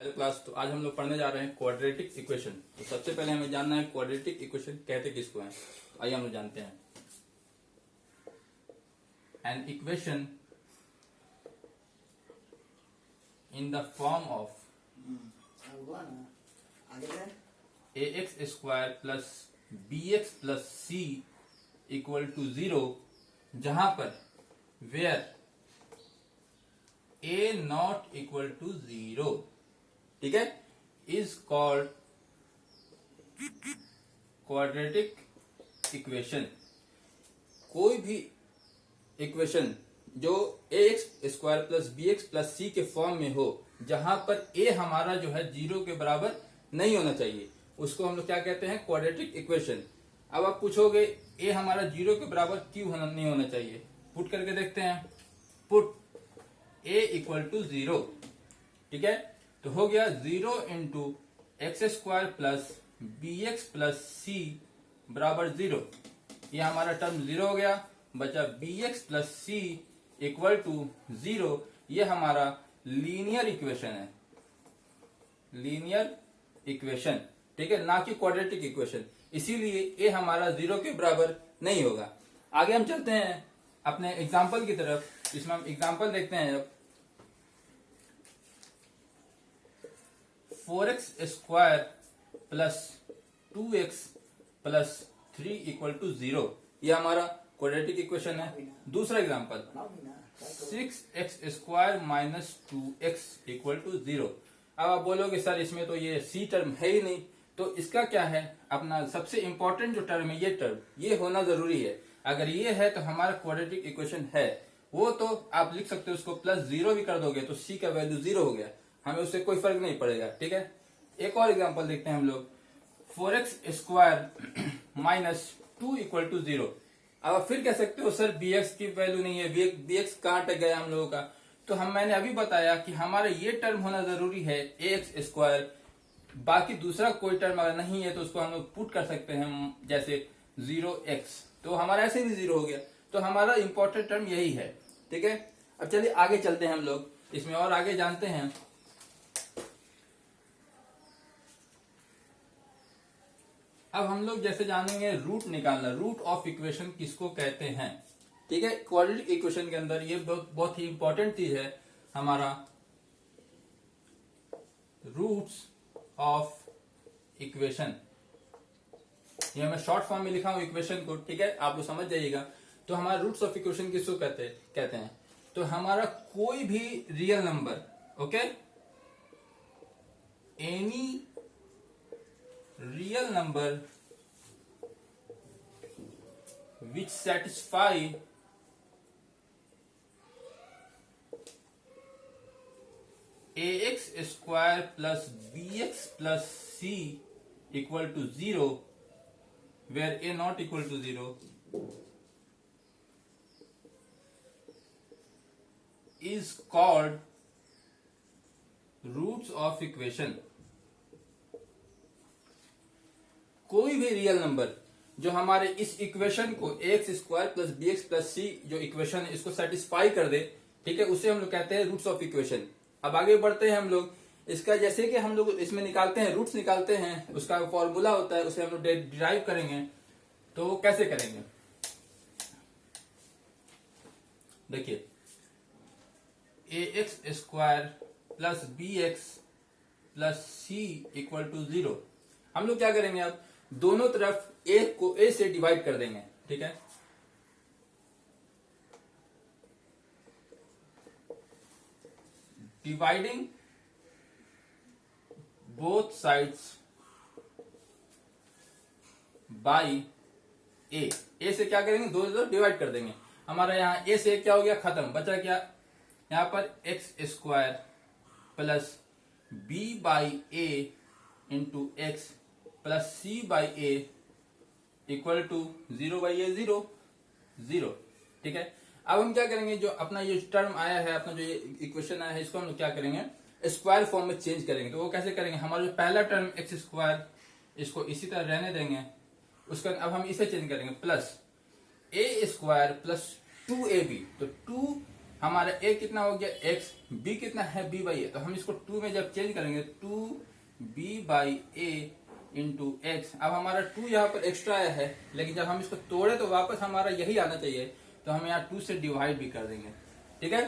Hello class. तो आज हम लोग पढ़ने जा रहे हैं क्वाड्रेटिक इक्वेशन। तो सबसे पहले हमें जानना है क्वाड्रेटिक इक्वेशन कहते किसको हैं। तो आइए हम लोग जानते हैं। An equation in the form of a x square plus b x plus c equal to 0, जहां पर where a not equal to 0, ठीक है, इज कॉल्ड क्वाड्रेटिक इक्वेशन। कोई भी इक्वेशन जो a x square plus b x plus c के form में हो, जहां पर ए हमारा जो है 0 के बराबर नहीं होना चाहिए, उसको हम लोग क्या कहते हैं, क्वाड्रेटिक इक्वेशन। अब आप पूछोगे ए हमारा 0 के बराबर क्यों नहीं होना चाहिए। पुट करके देखते हैं। पुट ए इक्वल टू 0, ठीक है, तो हो गया 0 into x square plus b x plus c बराबर 0। ये हमारा टर्म 0 हो गया, बचा b x plus c equal to 0। ये हमारा लीनियर इक्वेशन है, लीनियर इक्वेशन, ठीक है, ना कि क्वाड्रेटिक इक्वेशन। इसीलिए ए हमारा 0 के बराबर नहीं होगा। आगे हम चलते हैं अपने एग्जाम्पल की तरफ। इसमें हम एग्जाम्पल देखते हैं। अब 4x square plus 2x plus 3 equal to 0, ये हमारा क्वाड्रेटिक इक्वेशन है। दूसरा example 6x square minus 2x equal to 0। अब आप बोलोगे सर इसमें तो ये c टर्म है ही नहीं, तो इसका क्या है, अपना सबसे इंपॉर्टेंट जो टर्म है ये टर्म, ये होना जरूरी है। अगर ये है तो हमारा क्वाड्रेटिक इक्वेशन है। वो तो आप लिख सकते हो, उसको प्लस 0 भी कर दोगे तो c का वैल्यू 0 हो गया, हमें उससे कोई फर्क नहीं पड़ेगा, ठीक है। एक और एग्जांपल देखते हैं हम लोग। 4x square minus 2 equal to 0। अब आप फिर कह सकते हो सर bx की वैल्यू नहीं है, bx कहाँ तक गया हम लोगों का। तो मैंने अभी बताया कि हमारा ये टर्म होना जरूरी है ax स्क्वायर, बाकी दूसरा कोई टर्म अगर नहीं है तो उसको हम लोग पुट कर सकते हैं, जैसे 0x, तो हमारा ऐसे भी 0 हो गया। तो हमारा इंपॉर्टेंट टर्म यही है, ठीक है। अब चलिए आगे चलते हैं हम लोग, इसमें और आगे जानते हैं। अब हम लोग जैसे जानेंगे रूट निकालना, रूट ऑफ इक्वेशन किसको कहते हैं, ठीक है। क्वाड्रेटिक इक्वेशन के अंदर ये बहुत ही इंपॉर्टेंट चीज है हमारा, रूट्स ऑफ इक्वेशन। ये मैं शॉर्ट फॉर्म में लिखा हूं इक्वेशन को, ठीक है, आप लोग समझ जाइएगा। तो हमारा रूट्स ऑफ इक्वेशन किसको कहते हैं, तो हमारा कोई भी real number, okay, any real number which satisfy ax square plus bx plus c equal to 0, where a not equal to 0, is called roots of equation। कोई भी रियल नंबर जो हमारे इस इक्वेशन को x square plus b x plus c जो equation है इसको satisfy कर दे, ठीक है, उसे हम लोग कहते हैं रूट्स ऑफ इक्वेशन। अब आगे बढ़ते हैं हम लोग। इसका जैसे कि हम लोग इसमें निकालते हैं, रूट्स निकालते हैं, उसका फॉर्मूला होता है, उसे हम लोग डिराइव करेंगे। तो वो कैसे करेंगे, देखिए, a x square plus b x plus c equal to 0। हम लोग क्या करेंगे, अब दोनों तरफ ए को ए से डिवाइड कर देंगे, ठीक है। डिवाइडिंग बोथ साइड्स बाई ए से क्या करेंगे, दोनों तरफ डिवाइड कर देंगे। हमारा यहाँ ए से क्या हो गया, खत्म, बचा क्या, यहाँ पर x square plus b by a into x plus c by a equal to 0 by a 0, 0, ठीक है। अब हम क्या करेंगे, जो अपना ये टर्म आया है, अपना जो ये इक्वेशन आया है, इसको हम लोग क्या करेंगे, स्क्वायर फॉर्म में चेंज करेंगे। तो वो कैसे करेंगे, हमारा जो पहला टर्म एक्स स्क्वायर, इसको इसी तरह रहने देंगे, उसका अब हम इसे चेंज करेंगे, प्लस ए स्क्वायर प्लस 2ab, तो 2 हमारा a कितना हो गया x, b कितना है b बाई a, तो हम इसको 2 में जब चेंज करेंगे 2b by a into x. अब हमारा 2 यहाँ पर एक्स्ट्रा आया है, लेकिन जब हम इसको तोड़े तो वापस हमारा यही आना चाहिए, तो हम यहाँ 2 से डिवाइड भी कर देंगे। ठीक है,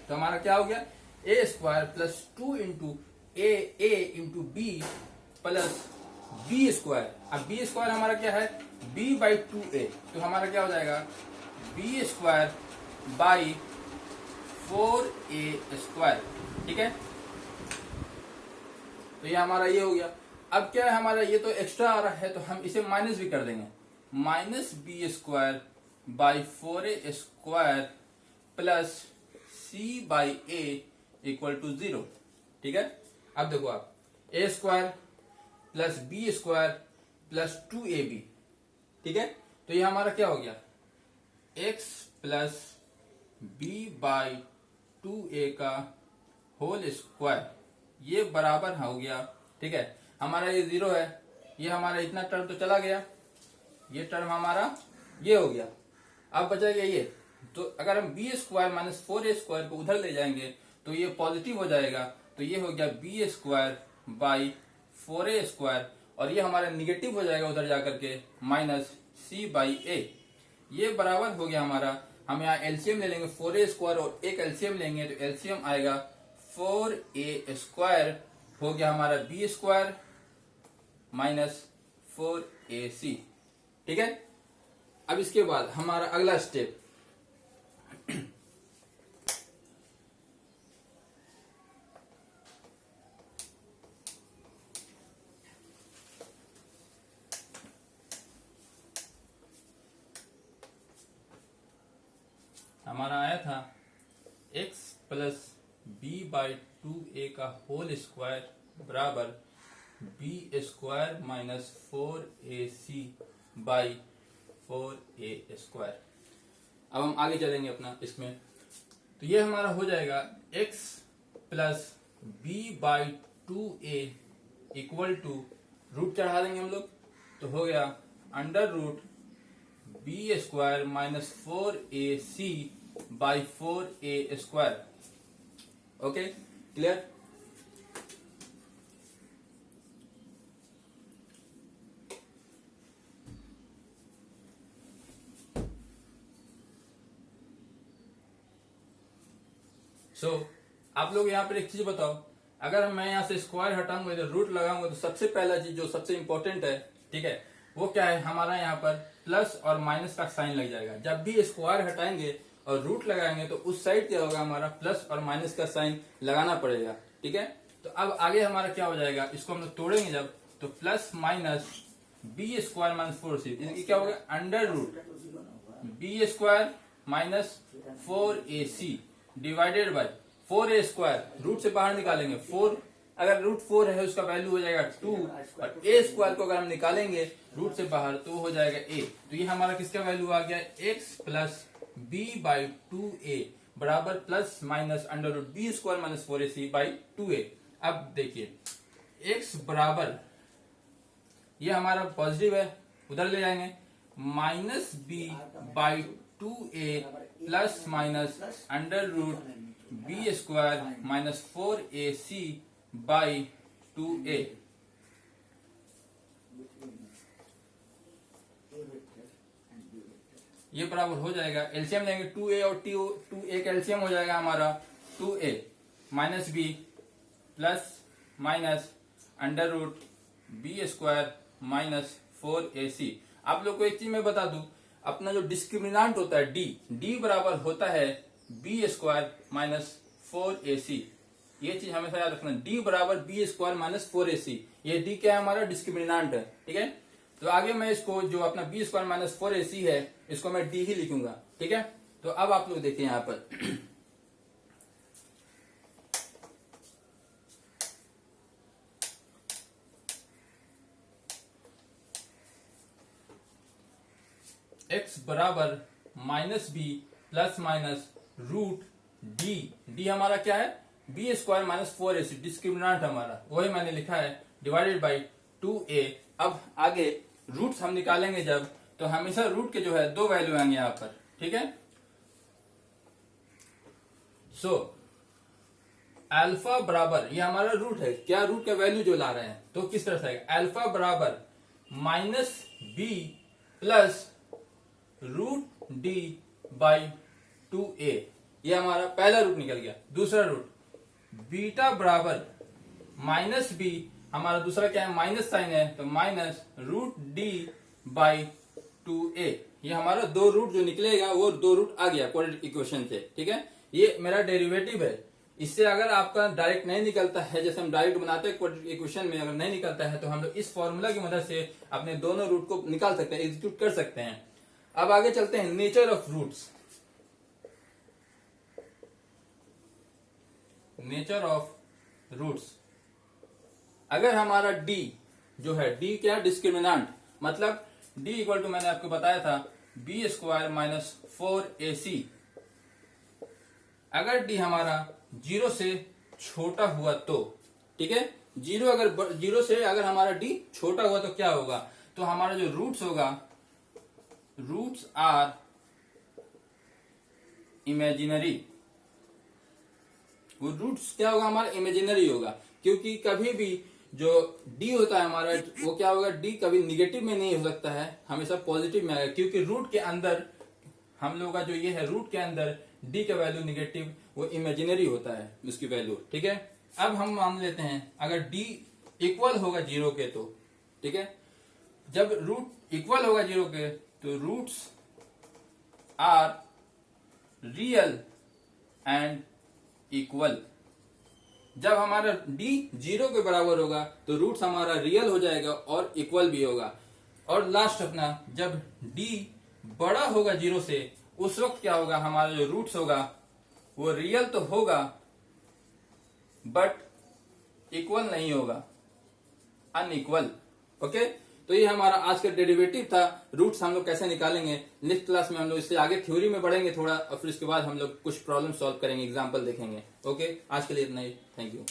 तो हमारा क्या हो गया a square plus 2 into a into b plus b square. अब बी स्क्वायर हमारा क्या है b बाई 2a, तो हमारा क्या हो जाएगा B square by 4a square. ठीक है, तो ये हमारा ये हो गया। अब क्या है हमारा ये तो एक्स्ट्रा आ रहा है, तो हम इसे माइनस भी कर देंगे, minus b square by 4a square plus c by a equal to 0। ठीक है, अब देखो आप a square plus b square plus 2ab। ठीक है, तो ये हमारा क्या हो गया x plus b by 2a का होल स्क्वायर, ये बराबर हो गया। ठीक है, हमारा ये 0 है, ये हमारा इतना टर्म तो चला गया, ये टर्म हमारा ये हो गया। अब बचा गया ये, तो अगर हम B square minus 4a square को उधर ले जाएंगे तो ये पॉजिटिव हो जाएगा, तो ये हो गया B square by 4a square, और ये हमारा निगेटिव हो जाएगा उधर जाकर के माइनस c बाई a। ये बराबर हो गया हमारा, हम यहाँ एलसीएम ले लेंगे 4a स्क्वायर और एक एलसीएम लेंगे, तो एलसीएम आएगा 4a स्क्वायर हो गया हमारा बी स्क्वायर माइनस 4ac। ठीक है, अब इसके बाद हमारा अगला स्टेप, हमारा आया था x plus b by 2a का होल स्क्वायर बराबर b square minus 4ac by 4a square. अब हम आगे चलेंगे अपना इसमें, तो ये हमारा हो जाएगा x plus b by 2a equal to root चढ़ा देंगे हम लोग, तो हो गया under root b square minus 4ac by 4a square. Okay, clear. आप लोग यहाँ पर एक चीज बताओ, अगर मैं यहाँ से स्क्वायर हटाऊंगा इधर रूट लगाऊंगा, तो सबसे पहला चीज जो सबसे इंपॉर्टेंट है, ठीक है, वो क्या है हमारा यहाँ पर प्लस और माइनस का साइन लग जाएगा। जब भी स्क्वायर हटाएंगे और रूट लगाएंगे तो उस साइड क्या होगा हमारा प्लस और माइनस का साइन लगाना पड़ेगा। ठीक है, तो अब आगे हमारा क्या हो जाएगा, इसको हम लोग तोड़ेंगे जब, तो plus minus b square minus 4c, क्या होगा under root b square minus 4ac divided by 4a square, root से बाहर निकालेंगे 4, अगर रूट 4 है उसका वैल्यू हो जाएगा 2, और a स्क्वायर को अगर हम निकालेंगे रूट से बाहर तो हो जाएगा a। तो ये हमारा किसका वैल्यू आ गया x plus b by 2a बराबर plus minus under root b square minus 4ac by 2a। अब देखिए x बराबर, ये हमारा पॉजिटिव है, उधर ले जाएंगे minus b by 2a plus minus under root b square minus 4ac by 2a। ये बराबर हो जाएगा, एलसीएम लेंगे 2a और 2a का एलसीएम हो जाएगा हमारा 2a minus b plus minus under root b square minus 4ac। आप लोग को एक चीज मैं बता दूं, अपना जो डिस्क्रिमिनांट होता है डी बराबर होता है बी स्क्वायर माइनस 4ac। ये चीज हमेशा याद रखना, डी बराबर बी स्क्वायर माइनस 4ac। ये डी क्या है हमारा डिस्क्रिमिनांट है। ठीक है, तो आगे मैं इसको जो अपना बी स्क्वायर माइनस 4ac है इसको मैं डी ही लिखूंगा। ठीक है, तो अब आप लोग देखिए यहाँ पर x बराबर minus b plus minus root D हमारा क्या है बी स्क्वायर माइनस 4ac, डिस्क्रिमिनांट हमारा वही मैंने लिखा है, डिवाइडेड बाई 2a। अब आगे रूट्स हम निकालेंगे जब, तो हमेशा रूट के जो है दो वैल्यू आएंगे यहाँ पर। ठीक है, सो अल्फा बराबर, ये हमारा रूट है, क्या रूट का वैल्यू जो ला रहे हैं, तो किस तरह से आएगा, अल्फा बराबर minus b plus root D by 2a, ये हमारा पहला रूट निकल गया। दूसरा रूट बीटा बराबर माइनस बी, हमारा दूसरा क्या है, माइनस साइन है, तो minus root D by 2a, ये हमारा दो रूट जो निकलेगा वो दो रूट आ गया क्वाड्रेटिक इक्वेशन से। ठीक है, ये मेरा डेरिवेटिव है। इससे अगर आपका डायरेक्ट नहीं निकलता है, जैसे हम डायरेक्ट बनाते हैं क्वाड्रेटिक इक्वेशन में, अगर नहीं निकलता है तो हम लोग इस फॉर्मूला की मदद से अपने दोनों रूट को निकाल सकते हैं, एग्जीक्यूट कर सकते हैं। अब आगे चलते हैं, nature of roots. Nature of roots, अगर हमारा d जो है, d क्या, डिस्क्रिमिनेंट, मतलब d इक्वल टू, मैंने आपको बताया था बी स्क्वायर माइनस 4ac, अगर d हमारा 0 से छोटा हुआ तो, ठीक है, जीरो से अगर हमारा d छोटा हुआ तो क्या होगा, तो हमारा जो रूट्स होगा, रूट्स आर इमेजिनरी, वो रूट्स क्या होगा, हमारा इमेजिनरी होगा, क्योंकि कभी भी जो d होता है हमारा, वो क्या होगा, d कभी निगेटिव में नहीं हो सकता है, हमेशा पॉजिटिव में आएगा, क्योंकि रूट के अंदर हम लोग का जो ये है, रूट के अंदर d का वैल्यू निगेटिव, वो इमेजिनरी होता है उसकी वैल्यू। ठीक है, अब हम मान लेते हैं अगर d इक्वल होगा 0 के, तो ठीक है, जब रूट इक्वल होगा 0 के तो roots are real and equal. जब हमारा d 0 के बराबर होगा तो रूट्स हमारा रियल हो जाएगा और इक्वल भी होगा। और लास्ट अपना, जब d बड़ा होगा 0 से, उस वक्त क्या होगा, हमारा जो रूट्स होगा वो रियल तो होगा बट इक्वल नहीं होगा, अनइक्वल। ओके, तो ये हमारा आज का डेरिवेटिव था। रूट्स हम लोग कैसे निकालेंगे, नेक्स्ट क्लास में हम लोग इससे आगे थ्योरी में बढ़ेंगे थोड़ा, और फिर इसके बाद हम लोग कुछ प्रॉब्लम सॉल्व करेंगे, एग्जाम्पल देखेंगे। ओके, आज के लिए इतना ही, थैंक यू।